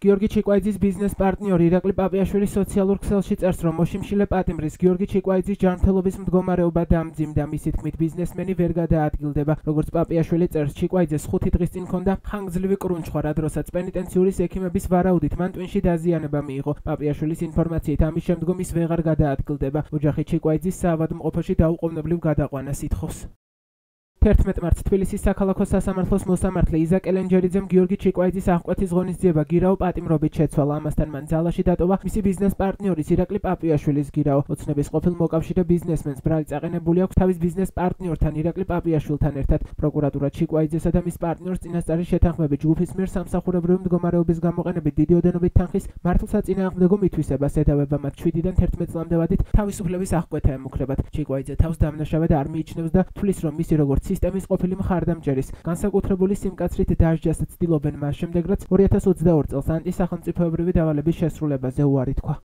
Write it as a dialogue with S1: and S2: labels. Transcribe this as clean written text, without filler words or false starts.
S1: გიორგი ჩიკვაიძის ბიზნეს პარტნიორი ირაკლი პაპიაშვილი სოციალურ ქსელში წერს, რომ მოშიმშილე პატიმრის გიორგი ჩიკვაიძის ჯანმრთელობის მდგომარეობა დამძიმდა. მისი თქმით, ბიზნესმენი ვერ გადაადგილდება. როგორც პაპიაშვილი წერს, ჩიკვაიძეს 5 დღის წინ ჰქონდა ხანგრძლივი კრუნჩხვა, რადროსაც პენიტენციური ექიმების ვარაუდით მან ტვინში დაზიანება მიიღო. პაპიაშვილის ინფორმაციით, ამის შემდგომ ის ვეღარ გადაადგილდება. ოჯახი ჩიკვაიძის საავადმყოფოში დაუყოვნებლივ გადაყვანას ითხოვს. 11 მარტს თბილისის საქალაქო სასამართლოს მოსამართლე იზაკ ელენჯერიძემ გიორგი ჩიკვაიძის აღკვეთის ღონისძიება გირაო პატიმრობით შეცვალა. ამასთან მან ძალაში დატოვა მისი ბიზნეს პარტნიორის ირაკლი პაპიაშვილის გირაო. ოცნების ყოფილ მოკავშირე ბიზნესმენს ბრალი წაყენებული აქვს თავის ბიზნეს პარტნიორთან ირაკლი პაპიაშვილთან ერთად. პროკურატურა ჩიკვაიძესა და მის პარტნიორს წინასწარი შეთანხმებით ჯგუფის მიერ სამსახურებრივი მდგომარეობის გამოყენებით დიდი ოდენობით თანხის მართლსაწინააღმდეგო მითვისებას ედავება მათ 7-დან 11 წლამდე ვადით თავისუფლების აღკვეთა ემუქრებათ. ჩიკვაიძე თავს დამნაშავედ არ მიიჩნევს და თვლის, რომ მისი როგორც სისტემის ყოფილი მხარდამჭერის განსაკუთრებული სიმკაცრით დასჯას ცდილობენ მას შემდეგ, რაც 2022 წელს ანტისახელმწიფოებრივი დავალების შესრულებაზე უარი თქვა.